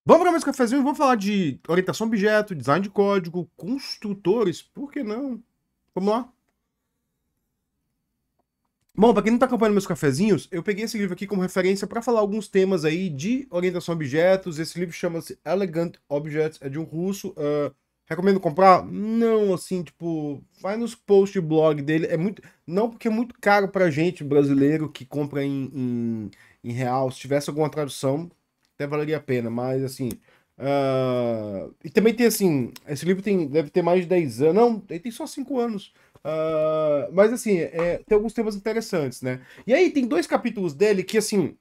Vamos para mais cafezinho, vamos falar de orientação a objeto, design de código, construtores, por que não? Vamos lá. Bom, para quem não está acompanhando meus cafezinhos, eu peguei esse livro aqui como referência para falar alguns temas aí de orientação a objetos. Esse livro chama-se Elegant Objects, é de um russo. Recomendo comprar? Não, assim, tipo, vai nos posts de blog dele. É muito, não porque é muito caro para gente brasileiro que compra em real. Se tivesse alguma tradução, até valeria a pena, mas assim. E também tem assim, esse livro deve ter mais de 10 anos. Não, ele tem só 5 anos. Mas assim, tem alguns temas interessantes, né? E aí tem dois capítulos dele que, assim,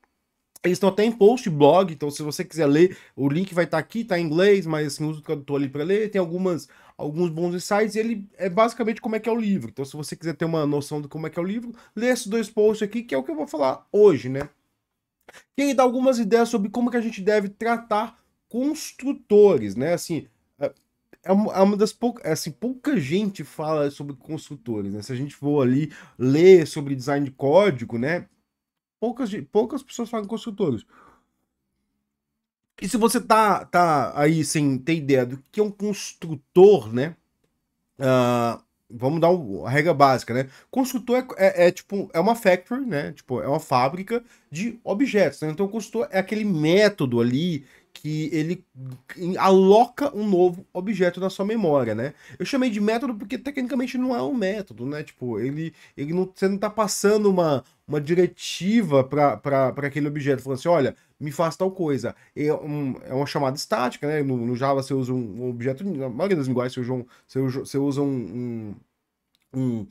eles estão até em post blog, então se você quiser ler, o link vai estar aqui, tá em inglês, mas assim, usa o tradutor ali para ler. Tem alguns bons insights, e ele é basicamente como é que é o livro. Então, se você quiser ter uma noção de como é que é o livro, lê esses dois posts aqui, que é o que eu vou falar hoje, né? E aí dá algumas ideias sobre como que a gente deve tratar construtores, né? Assim, é uma das poucas, assim, pouca gente fala sobre construtores, né? Se a gente for ali ler sobre design de código, né? Poucas pessoas falam construtores. E se você tá aí sem ter ideia do que é um construtor, né? Vamos dar a regra básica, né? Construtor tipo, é uma factory, né? Tipo, é uma fábrica de objetos, né? Então, o construtor é aquele método ali que ele aloca um novo objeto na sua memória, né? Eu chamei de método porque tecnicamente não é um método, né? Tipo, ele não, você não tá passando uma diretiva para aquele objeto, falando assim, olha, me faz tal coisa. É uma chamada estática, né? No Java você usa um objeto, na maioria das linguagens você usa um, um-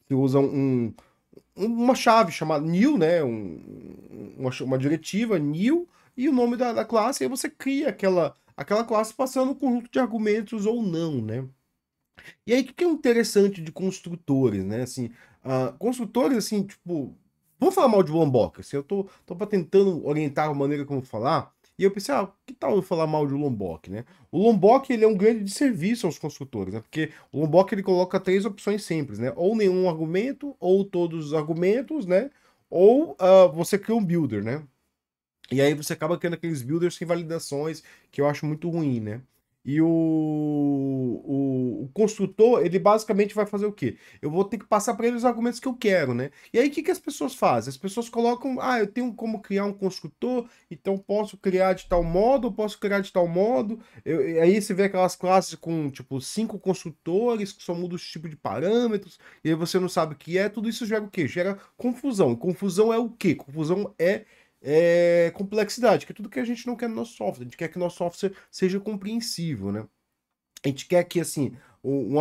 você usa uma chave chamada new, né? Uma diretiva new e o nome da classe, e aí você cria aquela classe passando um conjunto de argumentos ou não, né? E aí, o que que é interessante de construtores, né? Assim, construtores, assim, tipo. Vamos falar mal de Lombok. Assim, tô tentando orientar a maneira como falar. E eu pensei, que tal eu falar mal de Lombok, né? O Lombok, ele é um grande serviço aos construtores, né? Porque o Lombok, ele coloca três opções simples, né? Ou nenhum argumento, ou todos os argumentos, né? Ou você cria um builder, né? E aí você acaba criando aqueles builders sem validações, que eu acho muito ruim, né? E o construtor, ele basicamente vai fazer o quê? Eu vou ter que passar para ele os argumentos que eu quero, né? E aí o que que as pessoas fazem? As pessoas colocam, eu tenho como criar um construtor, então posso criar de tal modo, eu posso criar de tal modo. E aí você vê aquelas classes com, tipo, cinco construtores que só mudam os tipos de parâmetros, e aí você não sabe o que é. Tudo isso gera o quê? Gera confusão. E confusão é o quê? Confusão é complexidade, que é tudo que a gente não quer no nosso software. A gente quer que o nosso software seja compreensível, né? A gente quer que, assim,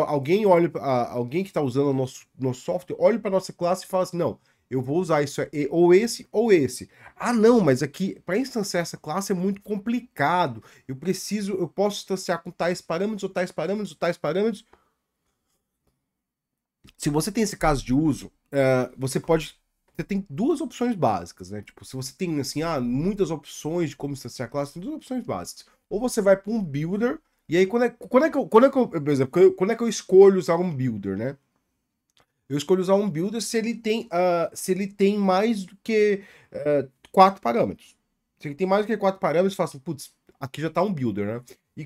alguém olhe, alguém que está usando o nosso software, olhe para nossa classe e fale assim, não, eu vou usar isso, ou esse ou esse. Ah, não, mas aqui, para instanciar essa classe é muito complicado. Eu posso instanciar com tais parâmetros, ou tais parâmetros, ou tais parâmetros. Se você tem esse caso de uso, você tem duas opções básicas, né? Tipo, se você tem, assim, muitas opções de como instanciar a classe, tem duas opções básicas. Ou você vai para um builder, e aí por exemplo, quando é que eu escolho usar um builder, né? Eu escolho usar um builder se ele tem mais do que quatro parâmetros. Se ele tem mais do que quatro parâmetros, eu falo assim, putz, aqui já tá um builder, né? E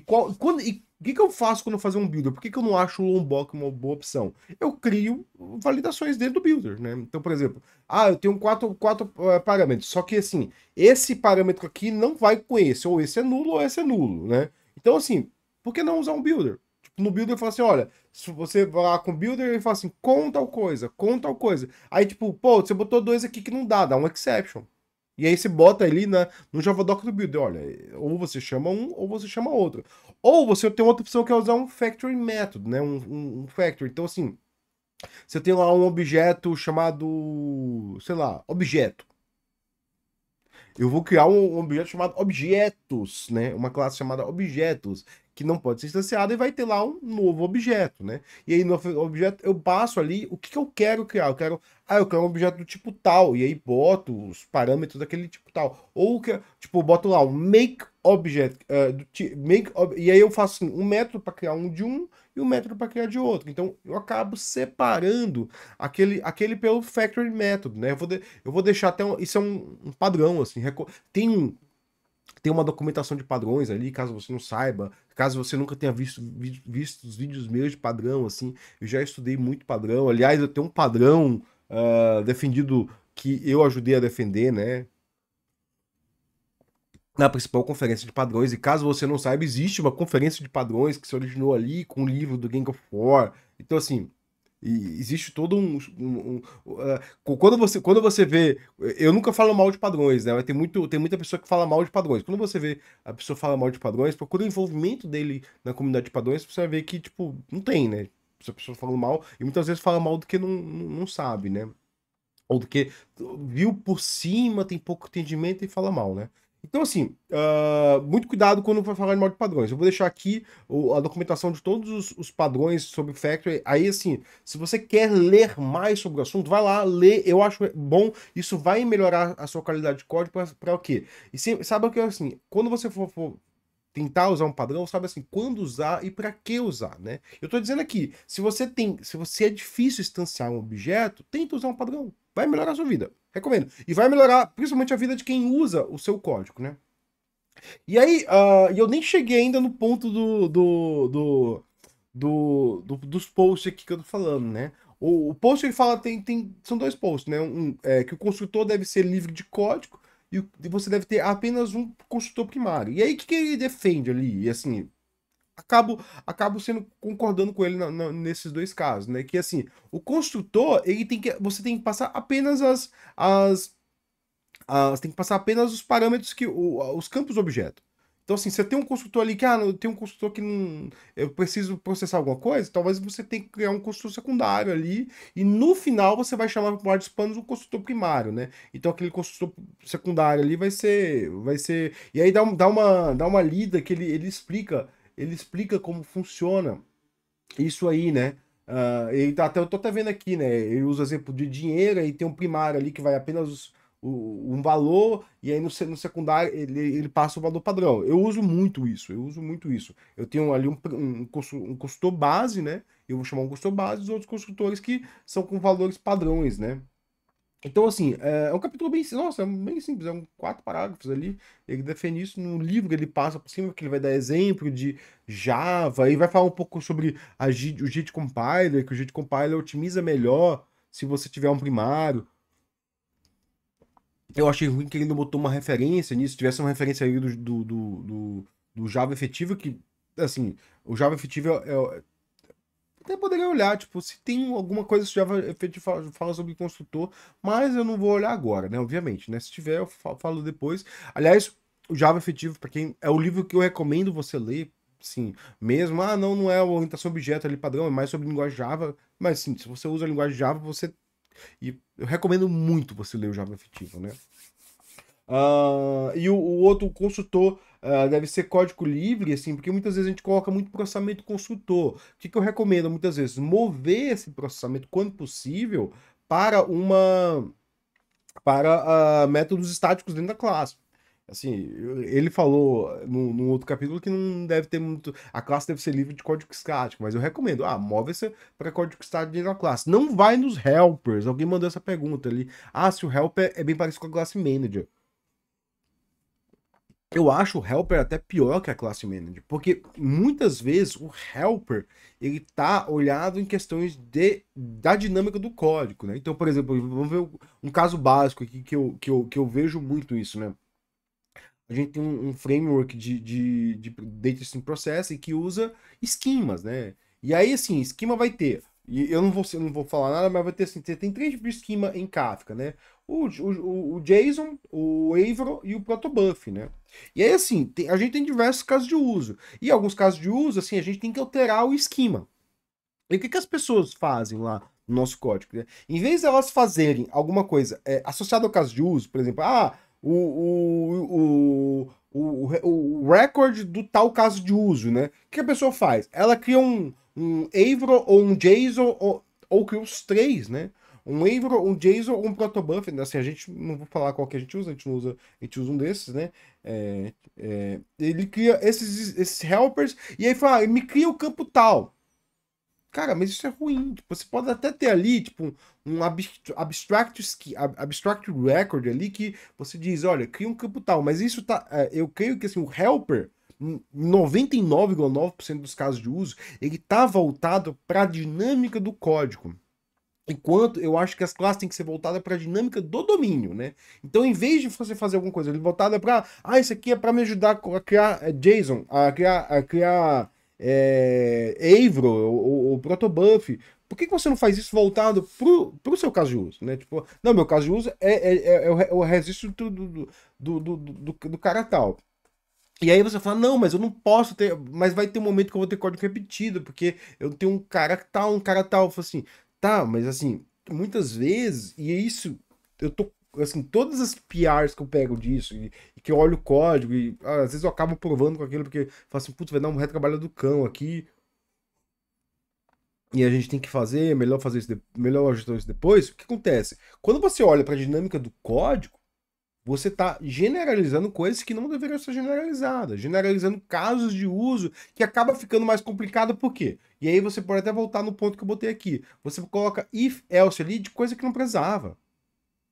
o que que eu faço quando eu fazer um builder? Por que que eu não acho o Lombok uma boa opção? Eu crio validações dentro do builder, né? Então, por exemplo, eu tenho quatro parâmetros, só que assim, esse parâmetro aqui não vai com esse, ou esse é nulo, ou esse é nulo, né? Então, assim, por que não usar um builder? Tipo, no builder eu falo assim, olha, se você vai lá com o builder, ele fala assim, com tal coisa, com tal coisa. Aí, tipo, pô, você botou dois aqui que não dá um exception. E aí você bota ali no Javadoc do builder, olha, ou você chama um, ou você chama outro. Ou você tem outra opção que é usar um factory method, né? Um factory. Então, assim, você tem lá um objeto chamado, sei lá, objeto. Eu vou criar um objeto chamado objetos, né? Uma classe chamada objetos, que não pode ser instanciada e vai ter lá um novo objeto, né? E aí no objeto eu passo ali o que que eu quero criar. Eu quero um objeto do tipo tal, e aí boto os parâmetros daquele tipo tal. Ou tipo, eu boto lá um make object, e aí eu faço assim, um método para criar um de um e um método para criar de outro. Então eu acabo separando aquele pelo factory method, né? Eu vou deixar até isso é um padrão assim. Tem Tem uma documentação de padrões ali, caso você não saiba, caso você nunca tenha visto os vídeos meus de padrão, assim, eu já estudei muito padrão. Aliás, eu tenho um padrão defendido que eu ajudei a defender, né? Na principal conferência de padrões, e caso você não saiba, existe uma conferência de padrões que se originou ali com o livro do Gang of War. Então, assim, existe todo quando você vê. Eu nunca falo mal de padrões, né? Mas tem muita pessoa que fala mal de padrões. Quando você vê a pessoa fala mal de padrões, procura o envolvimento dele na comunidade de padrões, você vai ver que, tipo, não tem, né? Se a pessoa falando mal, e muitas vezes fala mal do que não sabe, né? Ou do que viu por cima, tem pouco entendimento e fala mal, né? Então, assim, muito cuidado quando for falar de mal de padrões. Eu vou deixar aqui a documentação de todos os padrões sobre Factory. Aí, assim, se você quer ler mais sobre o assunto, vai lá, lê. Eu acho bom. Isso vai melhorar a sua qualidade de código para o quê? E sabe o que é assim? Quando você for tentar usar um padrão, sabe assim, quando usar e para que usar, né? Eu tô dizendo aqui, se você é difícil instanciar um objeto, tenta usar um padrão. Vai melhorar a sua vida. Recomendo. E vai melhorar principalmente a vida de quem usa o seu código, né? E aí, eu nem cheguei ainda no ponto dos posts aqui que eu tô falando, né? O post ele fala, são dois posts, né? Que o construtor deve ser livre de código e você deve ter apenas um construtor primário. E aí, o que ele defende ali? E assim, acabo concordando com ele nesses dois casos, né? Que assim, o construtor, você tem que passar apenas tem que passar apenas os parâmetros os campos do objeto. Então, assim, você tem um construtor ali que, tem um construtor que não. Eu preciso processar alguma coisa, talvez você tenha que criar um construtor secundário ali, e no final você vai chamar para o de panos um construtor primário, né? Então aquele construtor secundário ali vai ser. E aí dá uma lida que ele explica como funciona isso aí, né? Eu tô até vendo aqui, né? Ele usa exemplo de dinheiro, aí tem um primário ali que vai apenas um valor, e aí no secundário ele passa o valor padrão. Eu uso muito isso, eu uso muito isso. Eu tenho ali um consultor base, né? Eu vou chamar um consultor base, os outros construtores que são com valores padrões, né? Então, assim, é um capítulo bem, nossa, é bem simples, é 4 parágrafos ali. Ele defende isso no livro, ele passa por cima, que ele vai dar exemplo de Java, e vai falar um pouco sobre o JIT Compiler, que o JIT Compiler otimiza melhor se você tiver um primário. Eu achei ruim que ele não botou uma referência nisso, se tivesse uma referência aí do Java efetivo, que, assim, o Java efetivo até poderia olhar, tipo, se tem alguma coisa que Java efetivo fala sobre construtor, mas eu não vou olhar agora, né? Obviamente, né? Se tiver, eu falo depois. Aliás, o Java efetivo, para quem é o livro que eu recomendo você ler, sim, mesmo. Não é a orientação objeto ali padrão, é mais sobre linguagem Java, mas sim, se você usa a linguagem Java, e eu recomendo muito você ler o Java efetivo, né? E o outro consultor deve ser código livre, assim, porque muitas vezes a gente coloca muito processamento consultor. O que eu recomendo muitas vezes? Mover esse processamento, quando possível, para métodos estáticos dentro da classe. Assim, ele falou no outro capítulo que não deve ter muito. A classe deve ser livre de código estático, mas eu recomendo. Move-se para código estático dentro da classe. Não vai nos helpers. Alguém mandou essa pergunta ali. Se o helper é bem parecido com a classe manager. Eu acho o helper até pior que a classe manager, porque muitas vezes o helper ele tá olhado em questões da dinâmica do código, né? Então, por exemplo, vamos ver um caso básico aqui que eu vejo muito isso, né? A gente tem um framework de Data Stream Processing que usa esquemas, né? E aí, assim, esquema vai ter. E eu não vou falar nada, mas vai ter assim: você tem 3 tipos de esquema em Kafka, né? O JSON, o Avro e o protobuf, né? E aí, assim, a gente tem diversos casos de uso. E alguns casos de uso, assim, a gente tem que alterar o esquema. E o que as pessoas fazem lá no nosso código, né? Em vez de elas fazerem alguma coisa associada ao caso de uso, por exemplo, o record do tal caso de uso, né? O que a pessoa faz? Ela cria um Avro ou um JSON, ou cria os três, né? Um Avro, um JSON ou um protobuf. Assim, a gente não vou falar qual que a gente usa, a gente usa um desses, né? Ele cria esses helpers e aí fala, me cria o campo tal. Cara, mas isso é ruim. Tipo, você pode até ter ali, tipo, um abstract record ali que você diz, olha, cria um campo tal, mas isso tá. Eu creio que assim, o helper, em 99,9% dos casos de uso, ele tá voltado para a dinâmica do código. Enquanto eu acho que as classes têm que ser voltadas para a dinâmica do domínio, né? Então, em vez de você fazer alguma coisa voltada para, isso aqui é para me ajudar a criar JSON, a criar Avro ou Protobuf, por que você não faz isso voltado pro seu caso de uso, né? Tipo, não, meu caso de uso é o registro do cara tal. E aí você fala, não, mas eu não posso ter, mas vai ter um momento que eu vou ter código repetido, porque eu tenho um cara tal, um cara tal. Eu falo assim, tá, mas assim, muitas vezes, e é isso, eu tô, assim, todas as PRs que eu pego disso, e que eu olho o código, e às vezes eu acabo provando com aquilo, porque eu falo assim, putz, vai dar um retrabalho do cão aqui, e a gente tem que fazer, melhor fazer isso, melhor ajustar isso depois. O que acontece? Quando você olha para a dinâmica do código, você está generalizando coisas que não deveriam ser generalizadas, generalizando casos de uso que acaba ficando mais complicado, por quê? E aí você pode até voltar no ponto que eu botei aqui. Você coloca if, else ali de coisa que não precisava.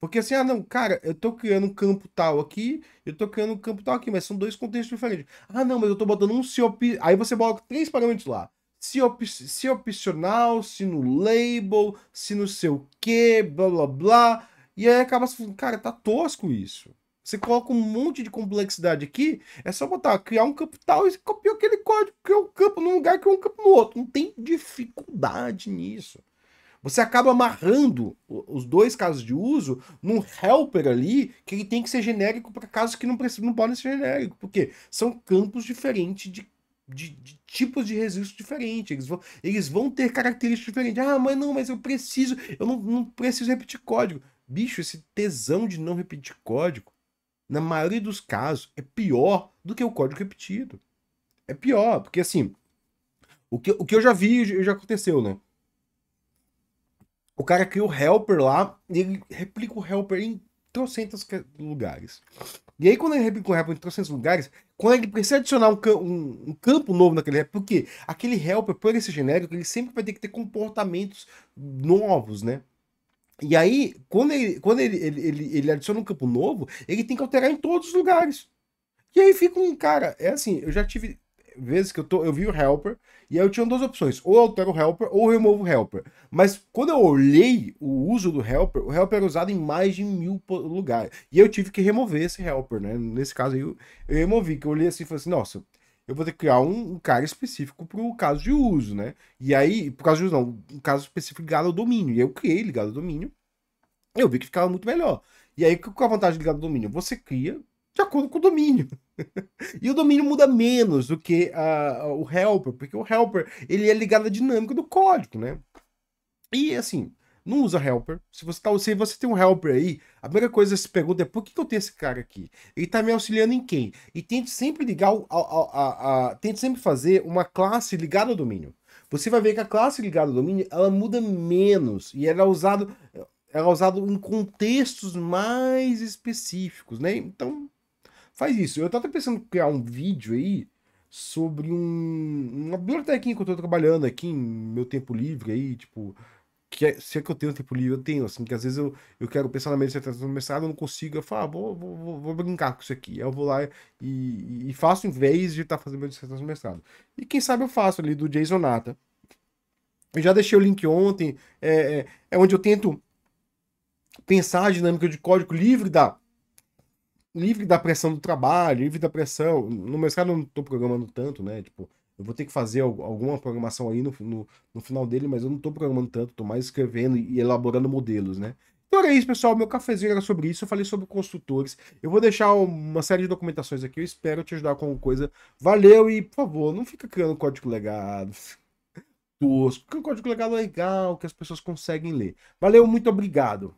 Porque assim, não, cara, eu tô criando um campo tal aqui, eu tô criando um campo tal aqui, mas são dois contextos diferentes. Ah, não, mas eu tô botando um se Aí você bota três parâmetros lá. Se opcional, se no label, se não sei o quê, blá blá blá. E aí acaba se falando, cara, tá tosco isso. Você coloca um monte de complexidade aqui, é só botar, criar um campo tal e você copia aquele código, cria um campo num lugar, cria um campo no outro. Não tem dificuldade nisso. Você acaba amarrando os dois casos de uso num helper ali que ele tem que ser genérico para casos que não podem ser genéricos, porque são campos diferentes de tipos de registro diferentes. Eles vão ter características diferentes. Ah, mas não, mas eu não preciso repetir código. Bicho, esse tesão de não repetir código, na maioria dos casos, é pior do que o código repetido. É pior, porque assim, o que eu já vi já aconteceu, né? O cara cria o helper lá e ele replica o helper em trocentos lugares. E aí, quando ele replica o helper em trocentos lugares, quando ele precisa adicionar um campo novo naquele helper, porque aquele helper, por ele ser genérico, ele sempre vai ter que ter comportamentos novos, né? E aí, quando ele adiciona um campo novo, ele tem que alterar em todos os lugares. E aí fica um cara, é assim, eu já tive vezes que eu vi o helper e aí eu tinha duas opções, ou eu altero o helper ou eu removo o helper. Mas quando eu olhei o uso do helper, o helper era usado em mais de 1000 lugares. E eu tive que remover esse helper, né? Nesse caso aí eu removi, que eu olhei assim e falei assim, nossa, eu vou ter que criar um cara específico para o caso de uso, né? E aí, por causa de uso não, um caso específico ligado ao domínio. E eu criei ligado ao domínio, eu vi que ficava muito melhor. E aí, qual é a vantagem de ligado ao domínio? Você cria de acordo com o domínio. E o domínio muda menos do que o helper, porque o helper ele é ligado à dinâmica do código, né? E assim, não usa helper. Se você tem um helper aí, a primeira coisa que se pergunta é por que eu tenho esse cara aqui? Ele tá me auxiliando em quem? E tente sempre ligar tente sempre fazer uma classe ligada ao domínio. Você vai ver que a classe ligada ao domínio ela muda menos e ela é usado em contextos mais específicos, né? Então faz isso. Eu tava pensando em criar um vídeo aí sobre uma bibliotequinha que eu tô trabalhando aqui em meu tempo livre aí, tipo, se é que eu tenho tempo livre, eu tenho, assim, que às vezes eu quero pensar na minha dissertação do mestrado, eu não consigo, eu falo, vou brincar com isso aqui. Aí eu vou lá e faço em vez de estar fazendo minha dissertação do mestrado. E quem sabe eu faço ali do JSON Nata. Eu já deixei o link ontem, é onde eu tento pensar a dinâmica de código livre da pressão do trabalho, livre da pressão. No mestrado eu não tô programando tanto, né? Tipo, eu vou ter que fazer alguma programação aí no final dele, mas eu não tô programando tanto, tô mais escrevendo e elaborando modelos, né? Então era isso, pessoal. Meu cafezinho era sobre isso. Eu falei sobre construtores. Eu vou deixar uma série de documentações aqui. Eu espero te ajudar com alguma coisa. Valeu e, por favor, não fica criando código legado tosco. Porque o código legado é legal, que as pessoas conseguem ler. Valeu, muito obrigado.